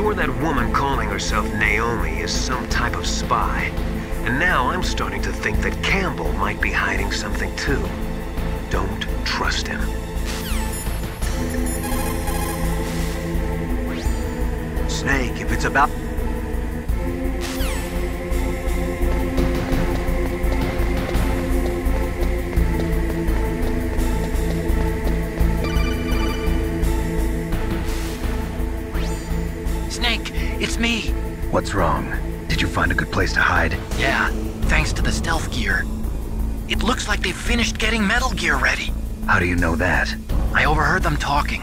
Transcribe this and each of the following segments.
sure that woman calling herself Naomi is some type of spy. And now I'm starting to think that Campbell might be hiding something too. Don't trust him. Snake, if it's about... Snake, it's me. What's wrong? Did you find a good place to hide? Yeah, thanks to the stealth gear. It looks like they've finished getting Metal Gear ready. How do you know that? I overheard them talking.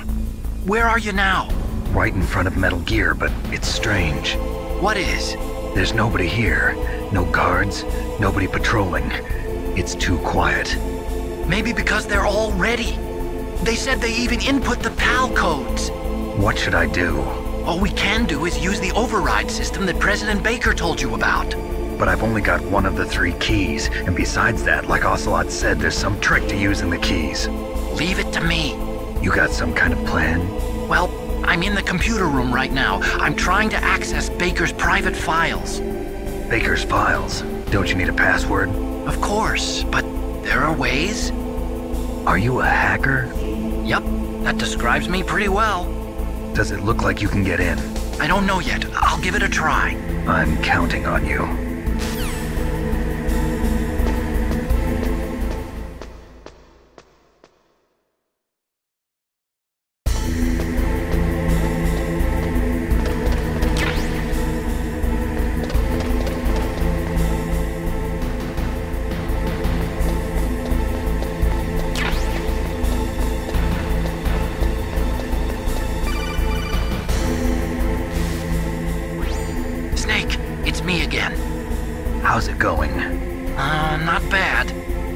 Where are you now? Right in front of Metal Gear, but it's strange. What is? There's nobody here. No guards, nobody patrolling. It's too quiet. Maybe because they're all ready. They said they even input the PAL codes. What should I do? All we can do is use the override system that President Baker told you about. But I've only got one of the 3 keys, and besides that, like Ocelot said, there's some trick to using the keys. Leave it to me. You got some kind of plan? Well, I'm in the computer room right now. I'm trying to access Baker's private files. Baker's files? Don't you need a password? Of course, but there are ways. Are you a hacker? Yep, that describes me pretty well. Does it look like you can get in? I don't know yet. I'll give it a try. I'm counting on you. How's it going? Not bad.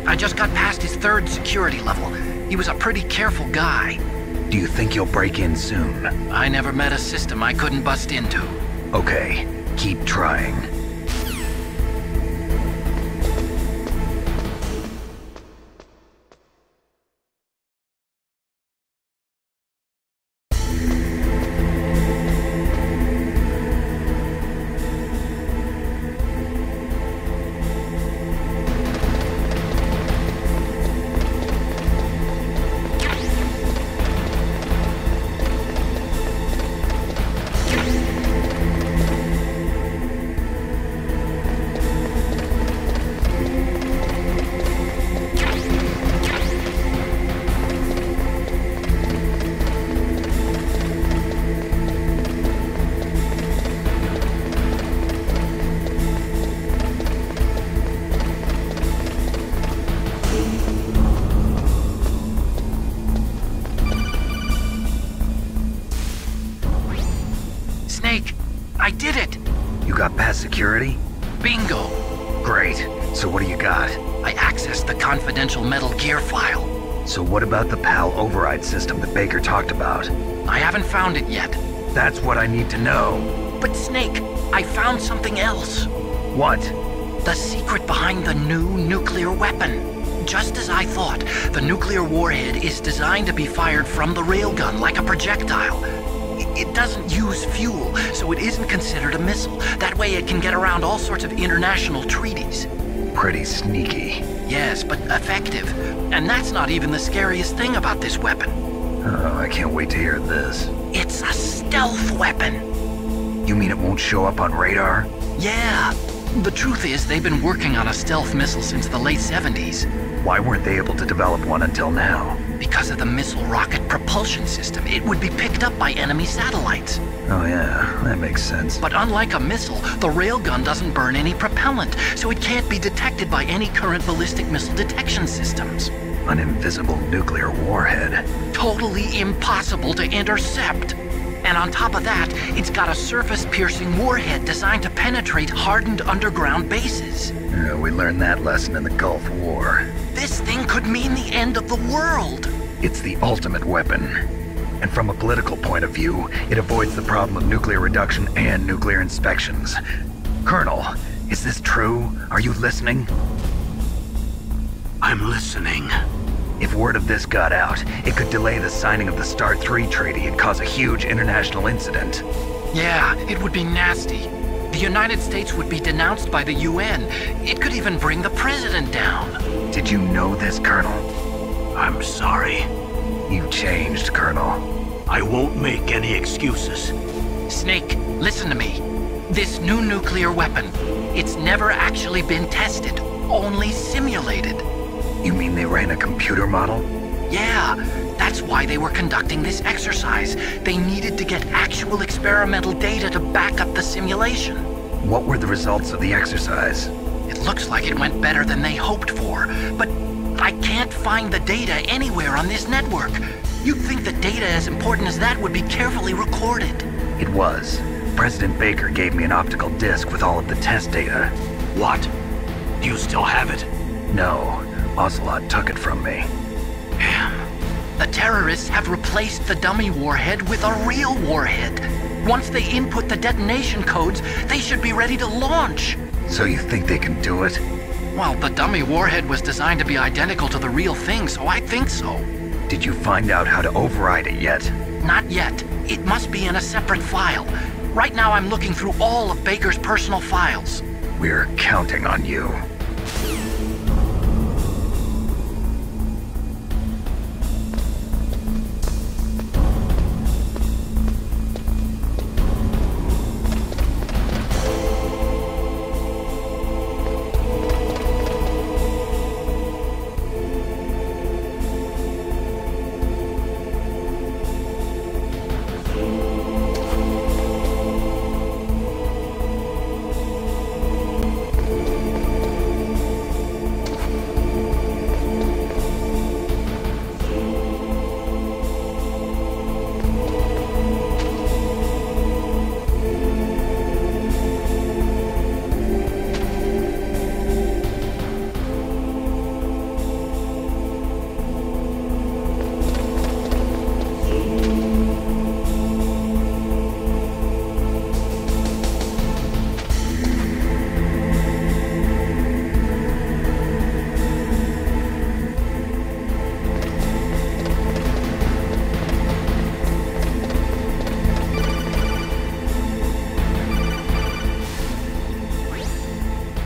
I just got past his 3rd security level. He was a pretty careful guy. Do you think you'll break in soon? I never met a system I couldn't bust into. Okay, keep trying. I did it! You got past security? Bingo! Great. So what do you got? I accessed the confidential Metal Gear file. So what about the PAL override system that Baker talked about? I haven't found it yet. That's what I need to know. But Snake, I found something else. What? The secret behind the new nuclear weapon. Just as I thought, the nuclear warhead is designed to be fired from the railgun like a projectile. It doesn't use fuel, so it isn't considered a missile. That way it can get around all sorts of international treaties. Pretty sneaky. Yes, but effective. And that's not even the scariest thing about this weapon. Oh, I can't wait to hear this. It's a stealth weapon. You mean it won't show up on radar? Yeah. The truth is, they've been working on a stealth missile since the late 70s. Why weren't they able to develop one until now? Because of the missile rocket propulsion system, it would be picked up by enemy satellites. Oh yeah, that makes sense. But unlike a missile, the railgun doesn't burn any propellant, so it can't be detected by any current ballistic missile detection systems. An invisible nuclear warhead. Totally impossible to intercept. And on top of that, it's got a surface-piercing warhead designed to penetrate hardened underground bases. Yeah, we learned that lesson in the Gulf War. This thing could mean the end of the world. It's the ultimate weapon. And from a political point of view, it avoids the problem of nuclear reduction and nuclear inspections. Colonel, is this true? Are you listening? I'm listening. If word of this got out, it could delay the signing of the START 3 treaty and cause a huge international incident. Yeah, it would be nasty. The United States would be denounced by the UN. It could even bring the president down. Did you know this, Colonel? I'm sorry. You changed, Colonel. I won't make any excuses. Snake, listen to me. This new nuclear weapon, it's never actually been tested, only simulated. You mean they ran a computer model? Yeah, that's why they were conducting this exercise. They needed to get actual experimental data to back up the simulation. What were the results of the exercise? It looks like it went better than they hoped for, but I can't find the data anywhere on this network. You'd think the data as important as that would be carefully recorded. It was. President Baker gave me an optical disc with all of the test data. What? Do you still have it? No, Ocelot took it from me. Damn. The terrorists have replaced the dummy warhead with a real warhead. Once they input the detonation codes, they should be ready to launch. So you think they can do it? Well, the dummy warhead was designed to be identical to the real thing, so I think so. Did you find out how to override it yet? Not yet. It must be in a separate file. Right now I'm looking through all of Baker's personal files. We're counting on you.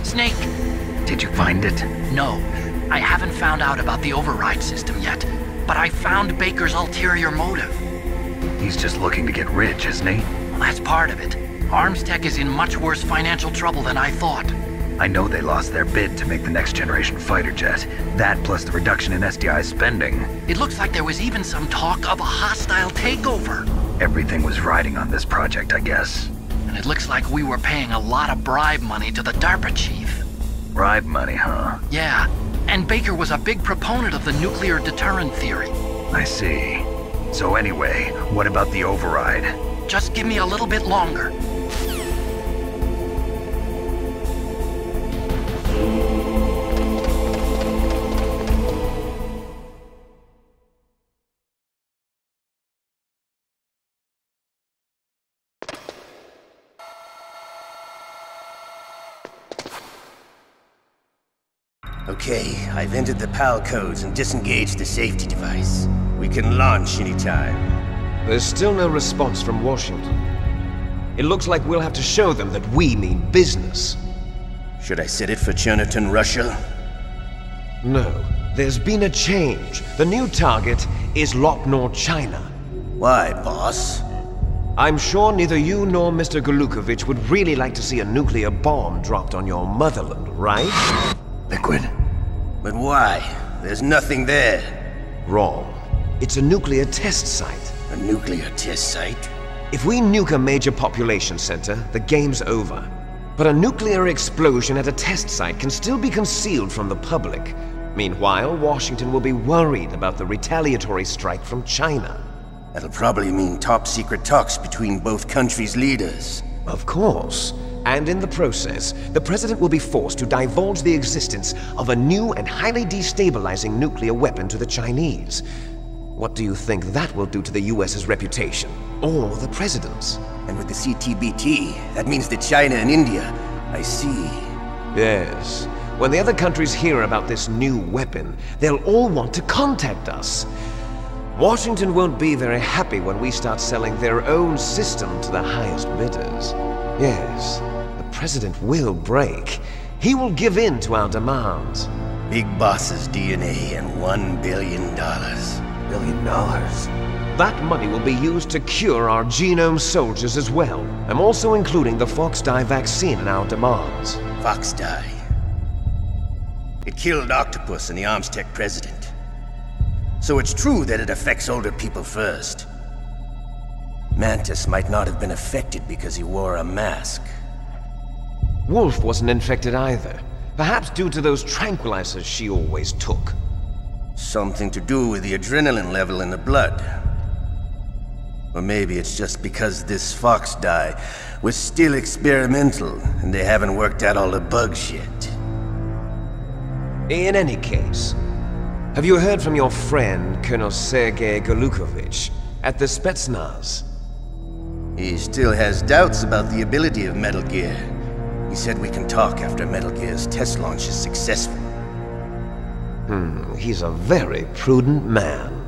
Snake! Did you find it? No, I haven't found out about the override system yet, but I found Baker's ulterior motive. He's just looking to get rich, isn't he? Well, that's part of it. Armstech is in much worse financial trouble than I thought. I know they lost their bid to make the next generation fighter jet. That plus the reduction in SDI spending. It looks like there was even some talk of a hostile takeover. Everything was riding on this project, I guess. And it looks like we were paying a lot of bribe money to the DARPA chief. Bribe money, huh? Yeah, and Baker was a big proponent of the nuclear deterrent theory. I see. So anyway, what about the override? Just give me a little bit longer. Okay, I've entered the PAL codes and disengaged the safety device. We can launch anytime. There's still no response from Washington. It looks like we'll have to show them that we mean business. Should I set it for Cherniton, Russia? No, there's been a change. The new target is Lopnor, China. Why, boss? I'm sure neither you nor Mr. Golukovich would really like to see a nuclear bomb dropped on your motherland, right? Liquid. But why? There's nothing there. Wrong. It's a nuclear test site. A nuclear test site? If we nuke a major population center, the game's over. But a nuclear explosion at a test site can still be concealed from the public. Meanwhile, Washington will be worried about the retaliatory strike from China. That'll probably mean top-secret talks between both countries' leaders. Of course. And in the process, the president will be forced to divulge the existence of a new and highly destabilizing nuclear weapon to the Chinese. What do you think that will do to the US's reputation? Or the president's? And with the CTBT, that means that China and India. I see. Yes. When the other countries hear about this new weapon, they'll all want to contact us. Washington won't be very happy when we start selling their own system to the highest bidders. Yes, the President will break. He will give in to our demands. Big Boss's DNA and $1 billion. $1 billion? That money will be used to cure our genome soldiers as well. I'm also including the Fox-Die vaccine in our demands. Fox-Die. It killed Octopus and the Armstech president. So it's true that it affects older people first. Mantis might not have been affected because he wore a mask. Wolf wasn't infected either. Perhaps due to those tranquilizers she always took. Something to do with the adrenaline level in the blood. Or maybe it's just because this Fox-Die was still experimental and they haven't worked out all the bugs yet. In any case, have you heard from your friend, Colonel Sergei Golukovich, at the Spetsnaz? He still has doubts about the ability of Metal Gear. He said we can talk after Metal Gear's test launch is successful. He's a very prudent man.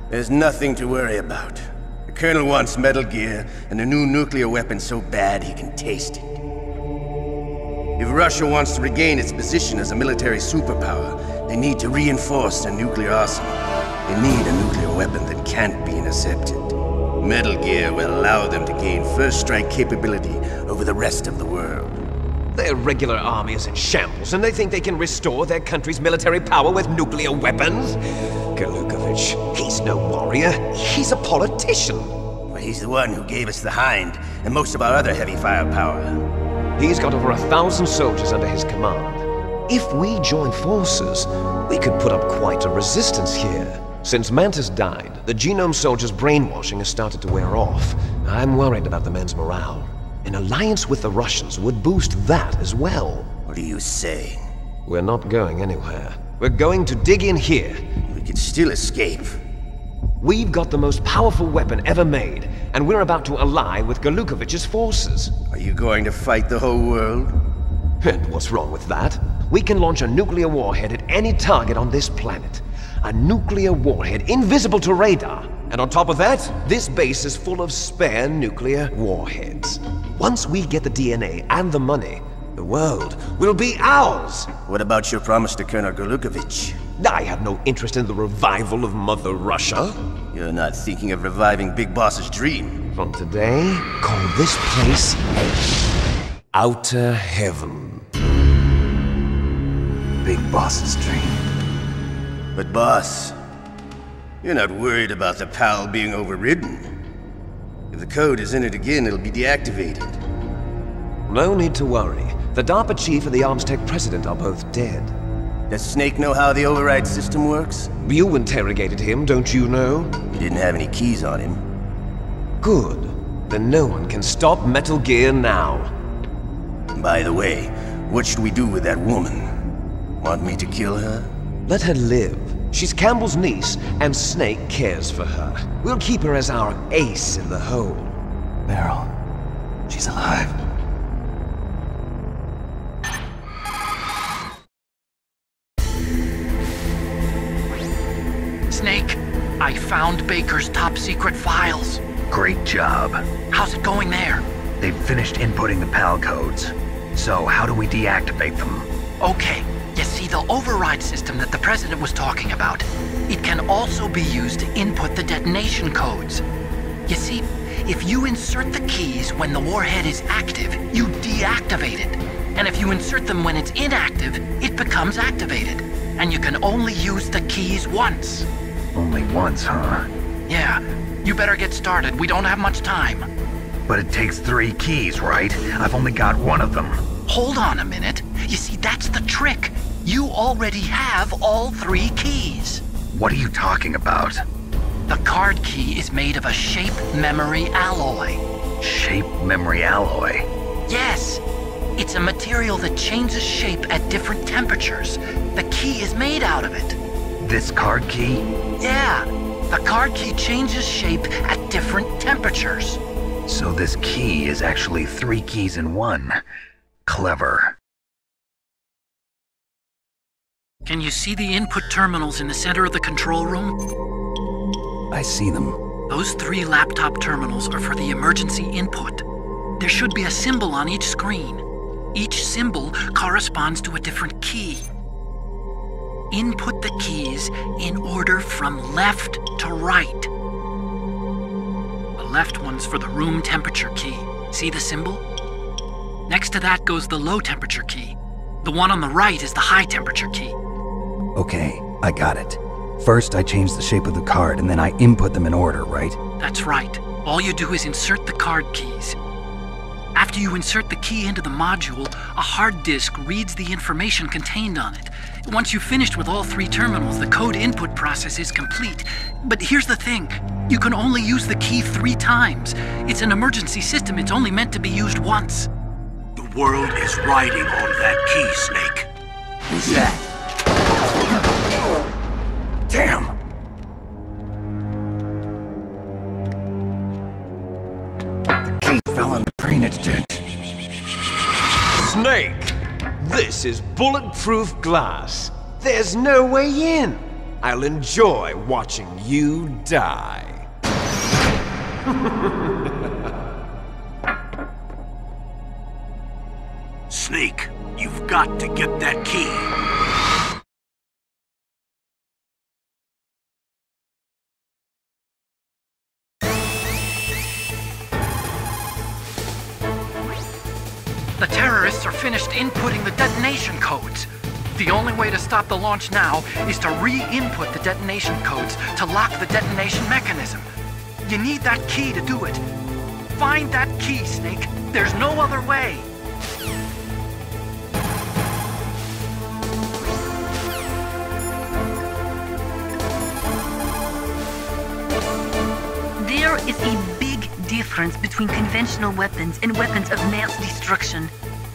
There's nothing to worry about. The Colonel wants Metal Gear and a new nuclear weapon so bad he can taste it. If Russia wants to regain its position as a military superpower, they need to reinforce their nuclear arsenal. They need a nuclear weapon that can't be intercepted. Metal Gear will allow them to gain first strike capability over the rest of the world. Their regular army is in shambles, and they think they can restore their country's military power with nuclear weapons? Golukovich, he's no warrior. He's a politician. Well, he's the one who gave us the Hind and most of our other heavy firepower. He's got over 1,000 soldiers under his command. If we join forces, we could put up quite a resistance here. Since Mantis died, the genome soldiers' brainwashing has started to wear off. I'm worried about the men's morale. An alliance with the Russians would boost that as well. What are you saying? We're not going anywhere. We're going to dig in here. We could still escape. We've got the most powerful weapon ever made, and we're about to ally with Golukovich's forces. Are you going to fight the whole world? And what's wrong with that? We can launch a nuclear warhead at any target on this planet. A nuclear warhead invisible to radar. And on top of that, this base is full of spare nuclear warheads. Once we get the DNA and the money, the world will be ours! What about your promise to Colonel Golukovich? I have no interest in the revival of Mother Russia. You're not thinking of reviving Big Boss's dream. From today, call this place Outer Heaven. Big Boss's dream. But boss, you're not worried about the PAL being overridden. If the code is entered again, it'll be deactivated. No need to worry. The DARPA chief and the Armstech president are both dead. Does Snake know how the override system works? You interrogated him, don't you know? He didn't have any keys on him. Good. Then no one can stop Metal Gear now. By the way, what should we do with that woman? Want me to kill her? Let her live. She's Campbell's niece, and Snake cares for her. We'll keep her as our ace in the hole. Meryl, she's alive. Snake, I found Baker's top-secret files. Great job. How's it going there? They've finished inputting the PAL codes. So how do we deactivate them? Okay, you see the override system that the President was talking about. It can also be used to input the detonation codes. You see, if you insert the keys when the warhead is active, you deactivate it. And if you insert them when it's inactive, it becomes activated. And you can only use the keys once. Only once, huh? Yeah, you better get started. We don't have much time. But it takes 3 keys, right? I've only got one of them. Hold on a minute. You see, that's the trick. You already have all 3 keys. What are you talking about? The card key is made of a shape memory alloy. Shape memory alloy? Yes. It's a material that changes shape at different temperatures. The key is made out of it. This card key? Yeah. The card key changes shape at different temperatures. So this key is actually 3 keys in one. Clever. Can you see the input terminals in the center of the control room? I see them. Those 3 laptop terminals are for the emergency input. There should be a symbol on each screen. Each symbol corresponds to a different key. Input the keys in order from left to right. The left one's for the room temperature key. See the symbol? Next to that goes the low temperature key. The one on the right is the high temperature key. Okay, I got it. First, I change the shape of the card, and then I input them in order, right? That's right. All you do is insert the card keys. After you insert the key into the module, a hard disk reads the information contained on it. Once you've finished with all 3 terminals, the code input process is complete. But here's the thing. You can only use the key 3 times. It's an emergency system. It's only meant to be used once. The world is riding on that key, Snake. Who's that? Damn! The key fell on the drainage ditch. Snake! This is bulletproof glass. There's no way in. I'll enjoy watching you die. Snake, you've got to get that key. The terrorists are finished inputting the detonation codes. The only way to stop the launch now is to re-input the detonation codes to lock the detonation mechanism. You need that key to do it. Find that key, Snake. There's no other way. There is a big difference between conventional weapons and weapons of mass destruction.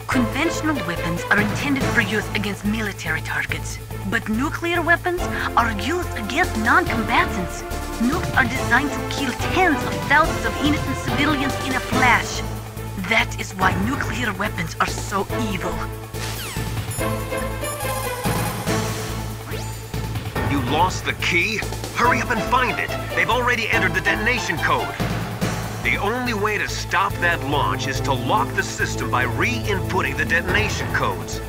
Conventional weapons are intended for use against military targets, but nuclear weapons are used against non-combatants. Nukes are designed to kill tens of thousands of innocent civilians in a flash. That is why nuclear weapons are so evil. You lost the key? Hurry up and find it. They've already entered the detonation code. The only way to stop that launch is to lock the system by re-inputting the detonation codes.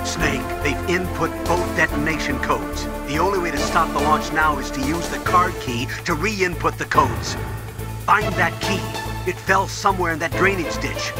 Snake, they've input both detonation codes. The only way to stop the launch now is to use the card key to re-input the codes. Find that key. It fell somewhere in that drainage ditch.